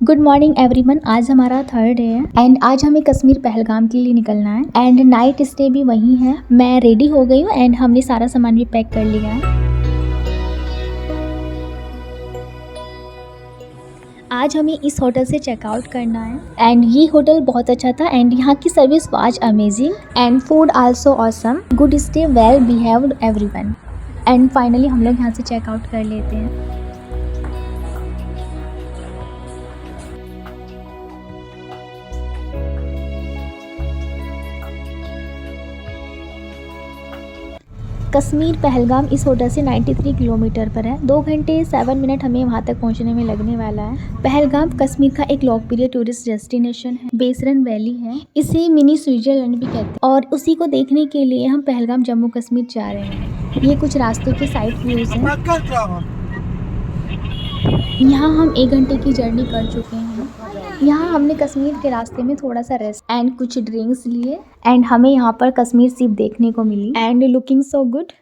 Good morning everyone. आज हमारा third day है एंड आज हमें कश्मीर पहलगाम के लिए निकलना है एंड नाइट स्टे भी वहीं है। मैं रेडी हो गई हूँ एंड हमने सारा सामान भी पैक कर लिया है। आज हमें इस होटल से चेकआउट करना है एंड ये होटल बहुत अच्छा था एंड यहाँ की service was amazing and food also awesome. Good stay, well behaved everyone. And finally हम लोग यहाँ से चेकआउट कर लेते हैं। कश्मीर पहलगाम इस होटल से 93 किलोमीटर पर है। 2 घंटे 7 मिनट हमें वहाँ तक पहुँचने में लगने वाला है। पहलगाम कश्मीर का एक लोकप्रिय टूरिस्ट डेस्टिनेशन है। बेसरन वैली है, इसे मिनी स्विट्जरलैंड भी कहते हैं और उसी को देखने के लिए हम पहलगाम जम्मू कश्मीर जा रहे हैं। ये कुछ रास्तों के साइड व्यूज हैं। यहाँ हम 1 घंटे की जर्नी कर चुके हैं। यहाँ हमने कश्मीर के रास्ते में थोड़ा सा रेस्ट एंड कुछ ड्रिंक्स लिए एंड हमें यहाँ पर कश्मीर सीप देखने को मिली एंड लुकिंग सो गुड।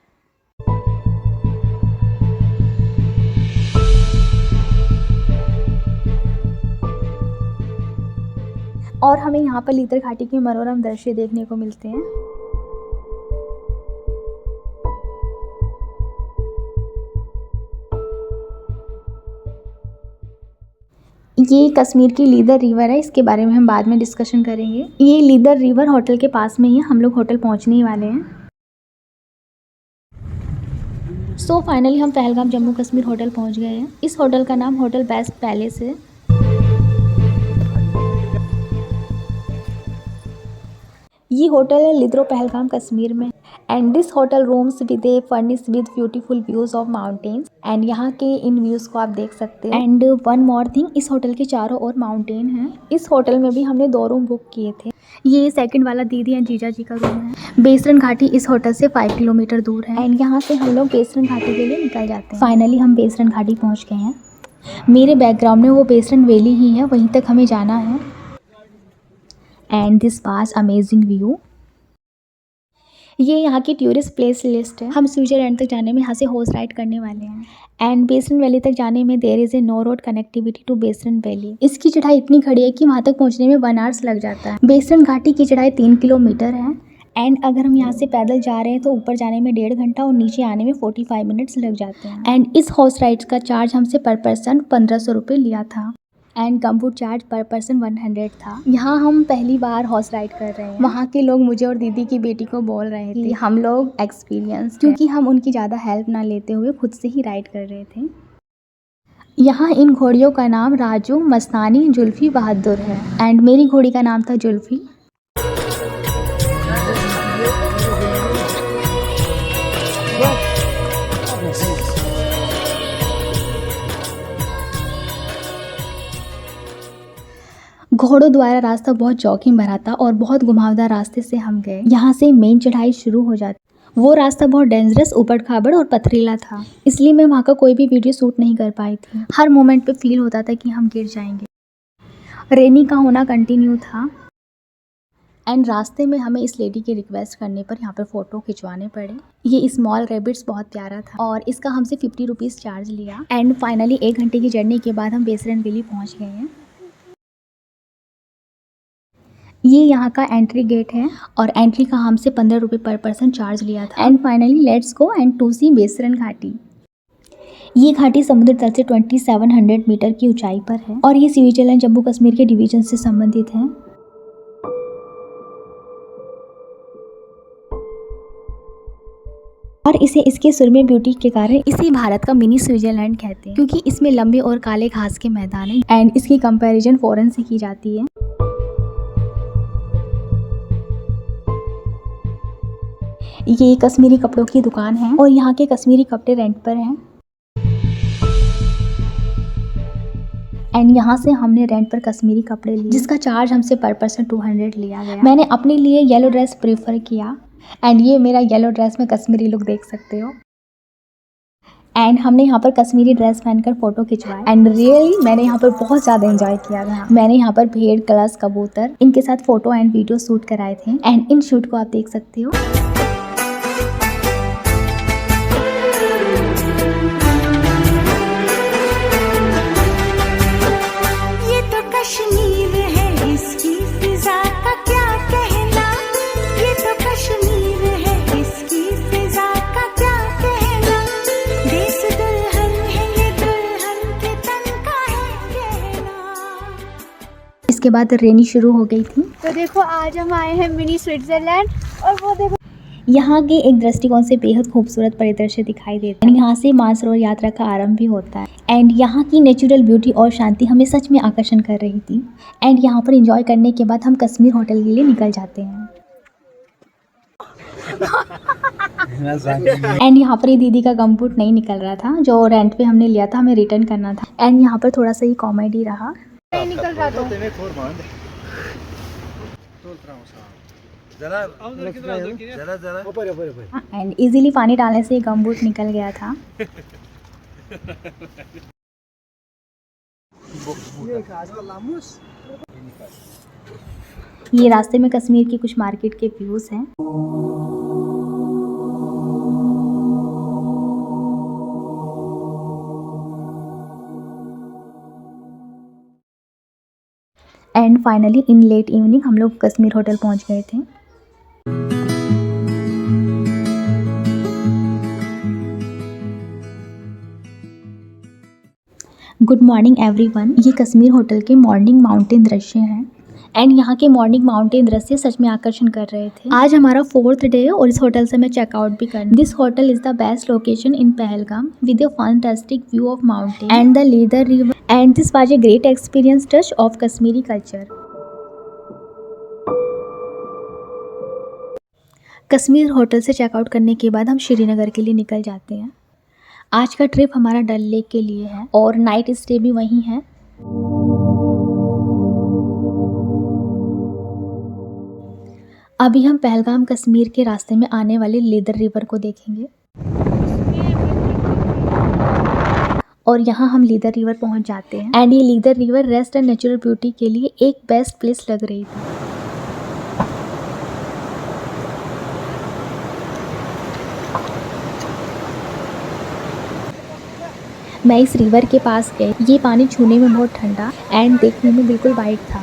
और हमें यहाँ पर लीतर घाटी के मनोरम दृश्य देखने को मिलते हैं। ये कश्मीर की लीदर रिवर है, इसके बारे में हम बाद में डिस्कशन करेंगे। ये लीदर रिवर होटल के पास में ही है, हम लोग होटल पहुंचने ही वाले हैं। सो फाइनली हम पहलगाम जम्मू कश्मीर होटल पहुंच गए हैं। इस होटल का नाम होटल बेस्ट पैलेस है। ये होटल है लिद्रो पहलगाम कश्मीर में and this hotel rooms with A furnish with beautiful views of mountains and यहाँ के इन व्यूज को आप देख सकते हैं। एंड वन मोर थिंग, इस होटल के चारों ओर माउंटेन है। इस होटल में भी हमने 2 रूम बुक किए थे। ये सेकंड वाला दीदी एंड जीजा जी का रूम है। बेसरन घाटी इस होटल से 5 किलोमीटर दूर है एंड यहाँ से हम लोग बेसरन घाटी के लिए निकल जाते हैं। फाइनली हम बेसरन घाटी पहुँच गए हैं। मेरे बैकग्राउंड में वो बेसरन वैली ही है, वहीं तक हमें जाना है and this was amazing view. ये यहाँ की टूरिस्ट प्लेस लिस्ट है। हम स्विट्जरलैंड तक जाने में यहाँ से हॉर्स राइड करने वाले हैं एंड बेसरन वैली तक जाने में there is a no road connectivity to Baisaran valley. इसकी चढ़ाई इतनी खड़ी है कि वहाँ तक पहुँचने में 1 आवर्स लग जाता है। बेसरन घाटी की चढ़ाई 3 किलोमीटर है एंड अगर हम यहाँ से पैदल जा रहे हैं तो ऊपर जाने में 1.5 घंटा और नीचे आने में 45 मिनट्स लग जाते हैं। एंड इस हॉर्स राइड्स का चार्ज हमसे पर पर्सन 1500 रुपये लिया था एंड गमबूट चार्ज पर पर्सन 100 था। यहाँ हम पहली बार हॉर्स राइड कर रहे हैं। वहाँ के लोग मुझे और दीदी की बेटी को बोल रहे थे हम लोग एक्सपीरियंस, क्योंकि हम उनकी ज़्यादा हेल्प ना लेते हुए खुद से ही राइड कर रहे थे। यहाँ इन घोड़ियों का नाम राजू, मस्तानी, जुल्फी, बहादुर है एंड मेरी घोड़ी का नाम था जुल्फी। घोड़ों द्वारा रास्ता बहुत जोखिम भरा था और बहुत घुमावदार रास्ते से हम गए। यहाँ से मेन चढ़ाई शुरू हो जाती। वो रास्ता बहुत डेंजरस, ऊबड़ खाबड़ और पथरीला था, इसलिए मैं वहाँ का कोई भी वीडियो शूट नहीं कर पाई थी। हर मोमेंट पे फील होता था कि हम गिर जाएंगे। रेनी का होना कंटिन्यू था एंड रास्ते में हमें इस लेडी की रिक्वेस्ट करने पर यहाँ पर फ़ोटो खिंचवाने पड़े। ये स्मॉल रैबिट्स बहुत प्यारा था और इसका हमसे 50 रुपीज़ चार्ज लिया एंड फाइनली 1 घंटे की जर्नी के बाद हम बेसरन वैली पहुँच गए हैं। ये यहाँ का एंट्री गेट है और एंट्री का हमसे 15 रुपये पर पर्सन चार्ज लिया था। And finally let's go and to see Baisaran घाटी। ये घाटी समुद्र तल से 2700 मीटर की ऊंचाई पर है और ये स्विट्जरलैंड जम्मू कश्मीर के डिवीजन से संबंधित है। और इसे इसके सुरम्य ब्यूटी के कारण इसे भारत का मिनी स्विट्जरलैंड कहते हैं, क्योंकि इसमें लंबे और काले घास के मैदान हैं एंड इसकी कंपैरिजन फॉरेन से की जाती है। ये कश्मीरी कपड़ों की दुकान है और यहाँ के कश्मीरी कपड़े रेंट पर हैं एंड यहाँ से हमने रेंट पर कश्मीरी कपड़े लिए जिसका चार्ज हमसे पर पर्सन 200 लिया गया। मैंने अपने लिए येलो ड्रेस प्रेफर किया एंड ये मेरा येलो ड्रेस में कश्मीरी लुक देख सकते हो। एंड हमने यहाँ पर कश्मीरी ड्रेस पहनकर फ़ोटो खिंचवाया एंड रियली मैंने यहाँ पर बहुत ज़्यादा एंजॉय किया था। मैंने यहाँ पर भेड़, कलश, कबूतर इनके साथ फ़ोटो एंड वीडियो शूट कराए थे एंड इन शूट को आप देख सकते हो। उसके बाद रेनी शुरू हो गई थी। तो देखो आज हम आए हैं मिनी स्विट्जरलैंड और वो देखो यहाँ के एक दृष्टिकोण से बेहद खूबसूरत परिदृश्य दिखाई देता है। यहाँ से मानसरोवर यात्रा का आरंभ भी होता है एंड यहाँ की नेचुरल ब्यूटी और शांति हमें सच में आकर्षण कर रही थी। एंड यहाँ पर एंजॉय करने के बाद हम कश्मीर होटल के लिए निकल जाते हैं। एंड यहाँ पर ये दीदी का गमबूट नहीं निकल रहा था जो रेंट पे हमने लिया था, हमें रिटर्न करना था। एंड यहाँ पर थोड़ा सा ही कॉमेडी रहा। नहीं निकल रहा तो एंड इजीली पानी डालने से गमबूट निकल गया था। ये रास्ते में कश्मीर की कुछ मार्केट के व्यूज हैं। And finally in late evening हम लोग कश्मीर होटल पहुंच गए थे। Good morning everyone. ये कश्मीर होटल के मॉर्निंग माउंटेन दृश्य हैं एंड यहाँ के मॉर्निंग माउंटेन दृश्य सच में आकर्षण कर रहे थे। आज हमारा 4th डे है और इस होटल से मैं चेकआउट भी करना। This hotel is the best location in Pahalgam with a fantastic view of mountain and the leather river and this was a great experience touch of Kashmiri culture. Kashmir hotel से checkout करने के बाद हम श्रीनगर के लिए निकल जाते हैं। आज का ट्रिप हमारा डल लेक के लिए है और नाइट स्टे भी वहीं है। अभी हम पहलगाम कश्मीर के रास्ते में आने वाले लेदर रिवर को देखेंगे और यहाँ हम लीदर रिवर पहुँच जाते हैं। एंड ये leather river rest and natural beauty के लिए एक बेस्ट प्लेस लग रही थी। मैं इस रिवर के पास गई। ये पानी छूने में बहुत ठंडा एंड देखने में बिल्कुल वाइट था।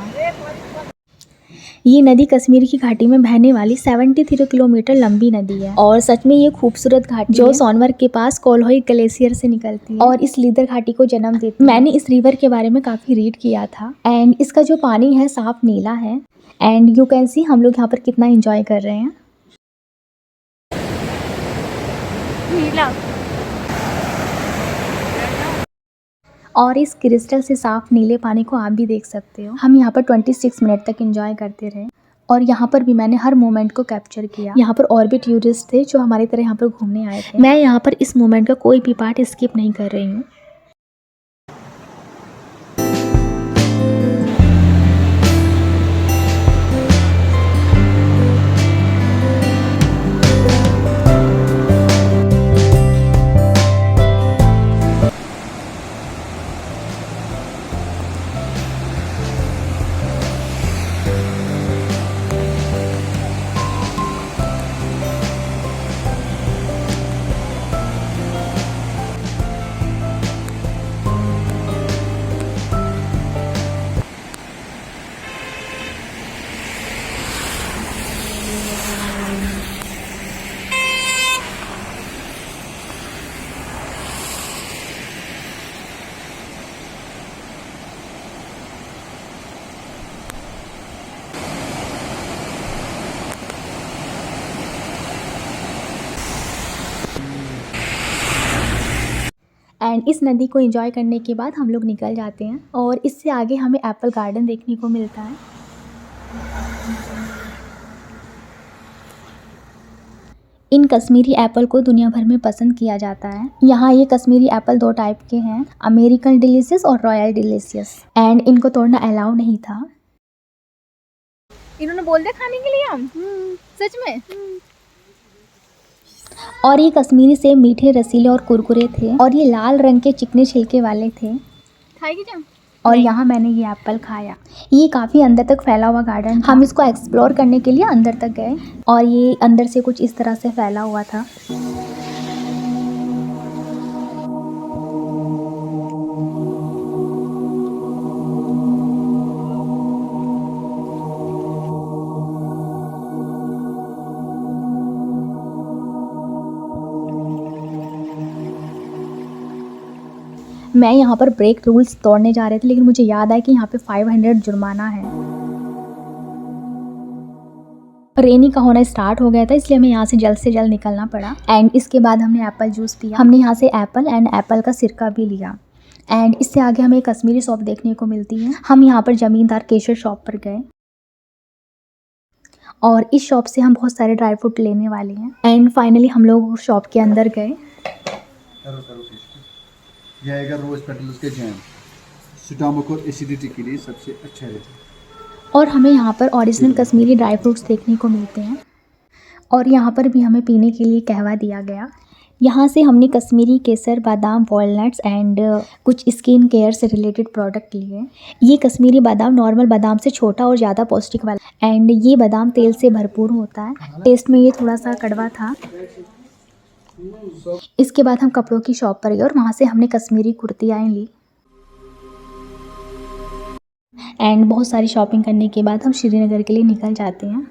ये नदी कश्मीर की घाटी में बहने वाली 73 किलोमीटर लंबी नदी है और सच में ये खूबसूरत घाटी जो सोनमर्ग के पास कोल्होई ग्लेशियर से निकलती है और इस लीदर घाटी को जन्म देती है। मैंने इस रिवर के बारे में काफी रीड किया था एंड इसका जो पानी है साफ नीला है एंड यू कैन सी हम लोग यहाँ पर कितना एंजॉय कर रहे हैं। नीला और इस क्रिस्टल से साफ नीले पानी को आप भी देख सकते हो। हम यहाँ पर 26 मिनट तक एंजॉय करते रहे और यहाँ पर भी मैंने हर मोमेंट को कैप्चर किया। यहाँ पर और भी टूरिस्ट थे जो हमारी तरह यहाँ पर घूमने आए थे। मैं यहाँ पर इस मोमेंट का कोई भी पार्ट स्किप नहीं कर रही हूँ। एंड इस नदी को एंजॉय करने के बाद हम लोग निकल जाते हैं और इससे आगे हमें एप्पल गार्डन देखने को मिलता है। इन कश्मीरी एप्पल को दुनिया भर में पसंद किया जाता है। यहाँ ये कश्मीरी एप्पल 2 टाइप के हैं, अमेरिकन डिलीशियस और रॉयल डिलीशियस एंड इनको तोड़ना अलाउ नहीं था। इन्होंने बोल दिया खाने के लिए हम सच में। और ये कश्मीरी सेब मीठे रसीले और कुरकुरे थे और ये लाल रंग के चिकने छिलके वाले थे। खाएगी क्या? और यहाँ मैंने ये एप्पल खाया। ये काफ़ी अंदर तक फैला हुआ गार्डन। हम इसको एक्सप्लोर करने के लिए अंदर तक गए और ये अंदर से कुछ इस तरह से फैला हुआ था। मैं यहाँ पर ब्रेक रूल्स तोड़ने जा रहे थे, लेकिन मुझे याद आया कि यहाँ पे 500 जुर्माना है। रेनी का होना स्टार्ट हो गया था, इसलिए हमें यहाँ से जल्द निकलना पड़ा। एंड इसके बाद हमने एप्पल जूस पिया। हमने यहाँ से एप्पल एंड एप्पल का सिरका भी लिया। एंड इससे आगे हमें कश्मीरी शॉप देखने को मिलती है। हम यहाँ पर जमींदार केशर शॉप पर गए और इस शॉप से हम बहुत सारे ड्राई फ्रूट लेने वाले हैं। एंड फाइनली हम लोग शॉप के अंदर गए। रोज पेटल्स के जैम स्टमक और एसिडिटी के लिए सबसे अच्छा रहता है। और हमें यहाँ पर ओरिजिनल कश्मीरी ड्राई फ्रूट्स देखने को मिलते हैं। और यहाँ पर भी हमें पीने के लिए कहवा दिया गया। यहाँ से हमने कश्मीरी केसर, बादाम, वॉलनट्स एंड कुछ स्किन केयर से रिलेटेड प्रोडक्ट लिए। ये कश्मीरी बादाम नॉर्मल बादाम से छोटा और ज़्यादा पौष्टिक वाला, एंड ये बादाम तेल से भरपूर होता है। टेस्ट में ये थोड़ा सा कड़वा था। इसके बाद हम कपड़ों की शॉप पर गए और वहाँ से हमने कश्मीरी कुर्तियाँ ली। एंड बहुत सारी शॉपिंग करने के बाद हम श्रीनगर के लिए निकल जाते हैं।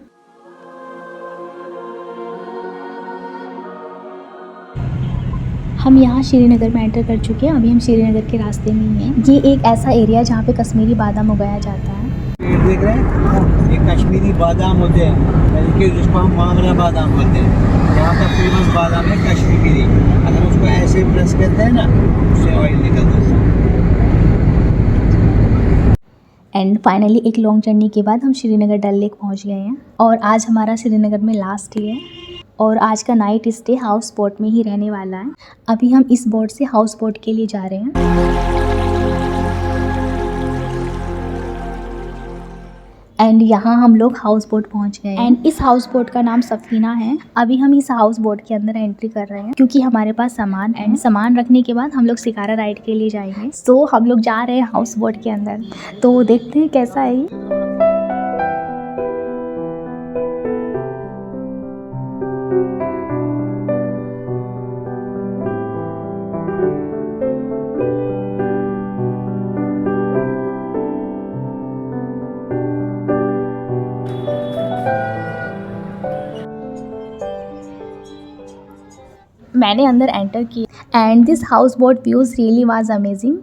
हम यहाँ श्रीनगर में एंटर कर चुके हैं। अभी हम श्रीनगर के रास्ते में ही हैं। ये एक ऐसा एरिया जहाँ पे कश्मीरी बादाम उगाया जाता है। देख रहे हैं, ये कश्मीरी बादाम होते हैं, जिसको हम मांगरा बादाम बोलते हैं। यहाँ का फेमस बादाम है कश्मीरी। अगर उसको ऐसे प्रेस करते हैं ना, उससे ऑयल निकलता है। एंड फाइनली एक लॉन्ग जर्नी के बाद हम श्रीनगर डल लेक पहुँच गए हैं। और आज हमारा श्रीनगर में लास्ट डे है और आज का नाइट स्टे हाउस बोट में ही रहने वाला है। अभी हम इस बोट से हाउस बोट के लिए जा रहे हैं। एंड यहाँ हम लोग हाउस बोट पहुँच गए। एंड इस हाउस बोट का नाम सफीना है। अभी हम इस हाउस बोट के अंदर एंट्री कर रहे हैं क्योंकि हमारे पास सामान एंड सामान रखने के बाद हम लोग शिकारा राइड के लिए जाएंगे। सो हम लोग जा रहे हैं हाउस बोट के अंदर, तो देखते हैं कैसा है ये। मैंने अंदर एंटर किया and this house boat views really was amazing.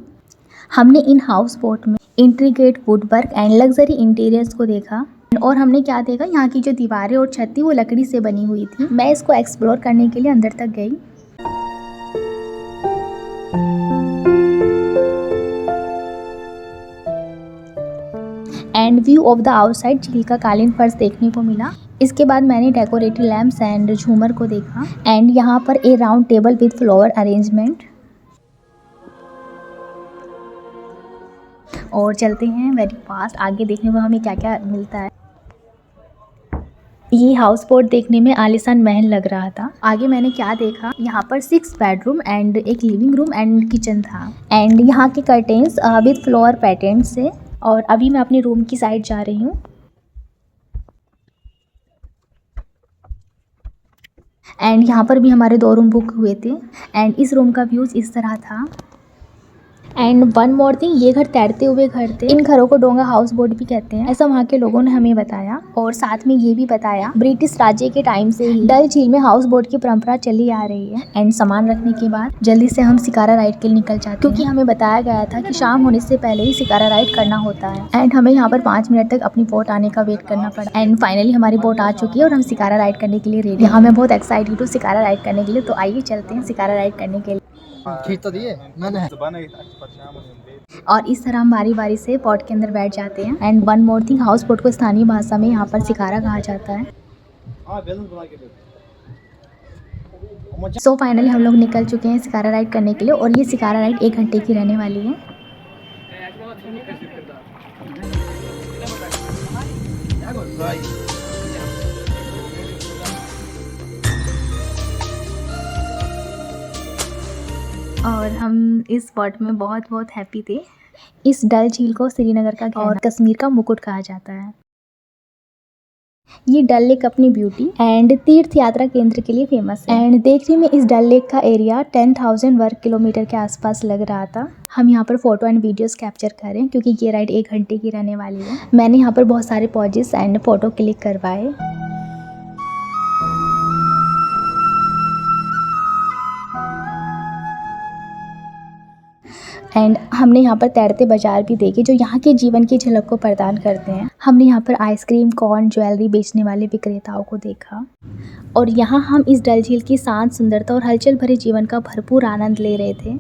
हमने इन हाउस बोट में intricate woodwork and luxury interiors को देखा। और हमने क्या देखा, यहाँ की जो दीवारें और छत थी वो लकड़ी से बनी हुई थी। मैं इसको एक्सप्लोर करने के लिए अंदर तक गई। And view of the outside झील का कालीन फर्श देखने को मिला। इसके बाद मैंने डेकोरेटिव लैम्प्स एंड झूमर को देखा। एंड यहाँ पर a round table with flower arrangement. और चलते हैं वेरी फास्ट आगे देखने को हमें क्या क्या मिलता है। ये हाउस बोट देखने में आलीशान महल लग रहा था। आगे मैंने क्या देखा, यहाँ पर 6 बेडरूम एंड एक लिविंग रूम एंड किचन था। एंड यहाँ के कर्टेन्स विद फ्लावर पैटर्न्स से। और अभी मैं अपने रूम की साइड जा रही हूँ। एंड यहाँ पर भी हमारे 2 रूम बुक हुए थे। एंड इस रूम का व्यूज़ इस तरह था। एंड वन मोर थिंग, ये घर तैरते हुए घर थे। इन घरों को डोंगा हाउस बोट भी कहते हैं, ऐसा वहाँ के लोगों ने हमें बताया। और साथ में ये भी बताया ब्रिटिश राज्य के टाइम से ही डल झील में हाउस बोट की परंपरा चली आ रही है। एंड सामान रखने के बाद जल्दी से हम शिकारा राइड के लिए निकल जाते हैं क्योंकि हमें बताया गया था कि शाम होने से पहले ही शिकारा राइड करना होता है। एंड हमें यहाँ पर 5 मिनट तक अपनी बोट आने का वेट करना पड़ा। एंड फाइनली हमारी बोट आ चुकी है और हम शिकारा राइड करने के लिए रेडी। यहाँ मैं बहुत एक्साइटेड हूँ शिकारा राइड करने के लिए, तो आइए चलते हैं शिकारा राइड करने के लिए। और इस तरह हम बारी बारी से बोट के अंदर बैठ जाते हैं। And one more thing, house boat को स्थानीय भाषा में यहाँ पर शिकारा कहा जाता है। सो फाइनली हम लोग निकल चुके हैं शिकारा राइड करने के लिए और ये शिकारा राइड 1 घंटे की रहने वाली है। और हम इस स्पॉट में बहुत बहुत हैप्पी थे। इस डल झील को श्रीनगर का और कश्मीर का मुकुट कहा जाता है। ये डल लेक अपनी ब्यूटी एंड तीर्थ यात्रा केंद्र के लिए फेमस है। एंड देखने में इस डल लेक का एरिया 10,000 वर्ग किलोमीटर के आसपास लग रहा था। हम यहाँ पर फोटो एंड वीडियोस कैप्चर करें क्योंकि ये राइड 1 घंटे की रहने वाली है। मैंने यहाँ पर बहुत सारे पॉजेस एंड फोटो क्लिक करवाए। एंड हमने यहाँ पर तैरते बाजार भी देखे जो यहाँ के जीवन की झलक को प्रदान करते हैं। हमने यहाँ पर आइसक्रीम, कॉर्न, ज्वेलरी बेचने वाले विक्रेताओं को देखा और यहाँ हम इस डल झील की शांत सुंदरता और हलचल भरे जीवन का भरपूर आनंद ले रहे थे।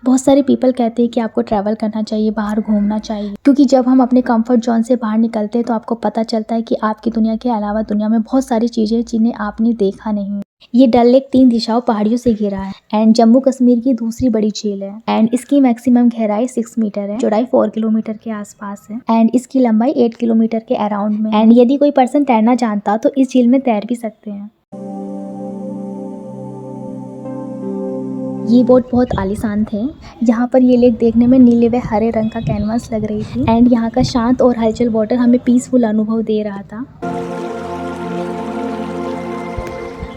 बहुत सारे पीपल कहते हैं कि आपको ट्रैवल करना चाहिए, बाहर घूमना चाहिए, क्योंकि जब हम अपने कंफर्ट जोन से बाहर निकलते हैं तो आपको पता चलता है कि आपकी दुनिया के अलावा दुनिया में बहुत सारी चीज़ें जिन्हें आपने देखा नहीं। ये डल लेक 3 दिशाओं पहाड़ियों से घिरा है एंड जम्मू कश्मीर की दूसरी बड़ी झील है एंड इसकी मैक्सिमम गहराई 6 मीटर है, चौड़ाई 4 किलोमीटर के आसपास है एंड इसकी लंबाई 8 किलोमीटर के अराउंड में। एंड यदि कोई पर्सन तैरना जानता तो इस झील में तैर भी सकते हैं। ये बोट बहुत आलीशान थे। यहाँ पर ये लेक देखने में नीले व हरे रंग का कैनवास लग रही थी एंड यहाँ का शांत और हलचल वाटर हमें पीसफुल अनुभव दे रहा था।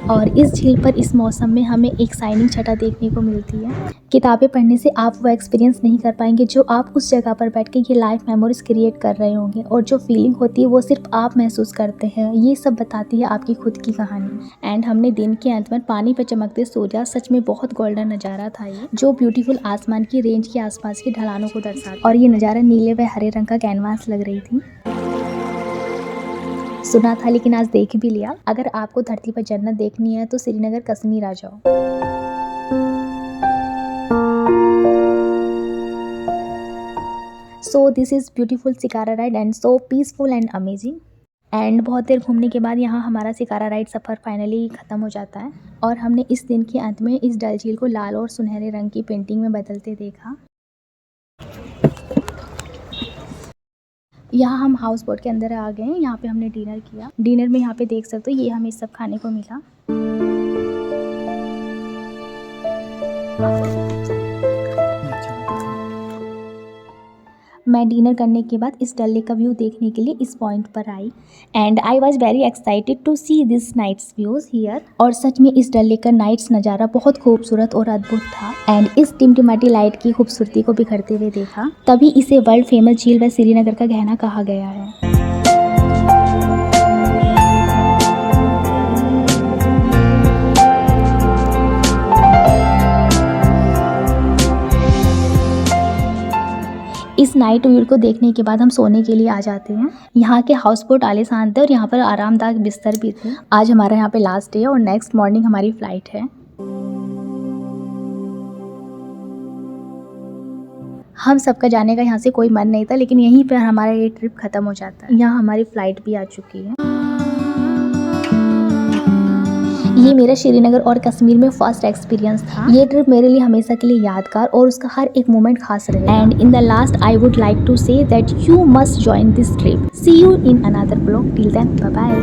और इस झील पर इस मौसम में हमें एक शाइनिंग छटा देखने को मिलती है। किताबें पढ़ने से आप वो एक्सपीरियंस नहीं कर पाएंगे जो आप उस जगह पर बैठ के ये लाइफ मेमोरीज क्रिएट कर रहे होंगे और जो फीलिंग होती है वो सिर्फ आप महसूस करते हैं। ये सब बताती है आपकी खुद की कहानी। एंड हमने दिन के अंत में पानी पर चमकते सूर्यास्त, सच में बहुत गोल्डन नज़ारा था ये, जो ब्यूटीफुल आसमान की रेंज के आसपास की ढलानों को दर्शाता और ये नज़ारा नीले व हरे रंग का कैनवास लग रही थी। सुना था लेकिन आज देख भी लिया। अगर आपको धरती पर जन्नत देखनी है तो श्रीनगर कश्मीर आ जाओ। So this is beautiful shikara ride and so peaceful and amazing. And बहुत देर घूमने के बाद यहाँ हमारा शिकारा राइड सफ़र फाइनली ख़त्म हो जाता है और हमने इस दिन के अंत में इस डल झील को लाल और सुनहरे रंग की पेंटिंग में बदलते देखा। यहाँ हम हाउस बोट के अंदर आ गए हैं। यहाँ पे हमने डिनर किया। डिनर में यहाँ पे देख सकते हो ये हमें सब खाने को मिला। मैं डिनर करने के बाद इस डल लेक का व्यू देखने के लिए इस पॉइंट पर I and I was very excited to see this night's views here. और सच में इस डल लेक का नाइट्स नज़ारा बहुत खूबसूरत और अद्भुत था एंड इस टिमटिमाटी लाइट की खूबसूरती को बिखरते हुए देखा। तभी इसे वर्ल्ड फेमस झील व श्रीनगर का गहना कहा गया है। इस नाइट व्यू को देखने के बाद हम सोने के लिए आ जाते हैं। यहाँ के हाउस बोट आलीशान थे और यहाँ पर आरामदायक बिस्तर भी थे। आज हमारा यहाँ पे लास्ट डे है और नेक्स्ट मॉर्निंग हमारी फ़्लाइट है। हम सबका जाने का यहाँ से कोई मन नहीं था लेकिन यहीं पर हमारा ये ट्रिप ख़त्म हो जाता है। यहाँ हमारी फ़्लाइट भी आ चुकी है। ये मेरा श्रीनगर और कश्मीर में फर्स्ट एक्सपीरियंस था। ये ट्रिप मेरे लिए हमेशा के लिए यादगार और उसका हर एक मोमेंट खास रहे। And in the last I would like to say that you must join this trip. See you in another blog. Till then bye bye.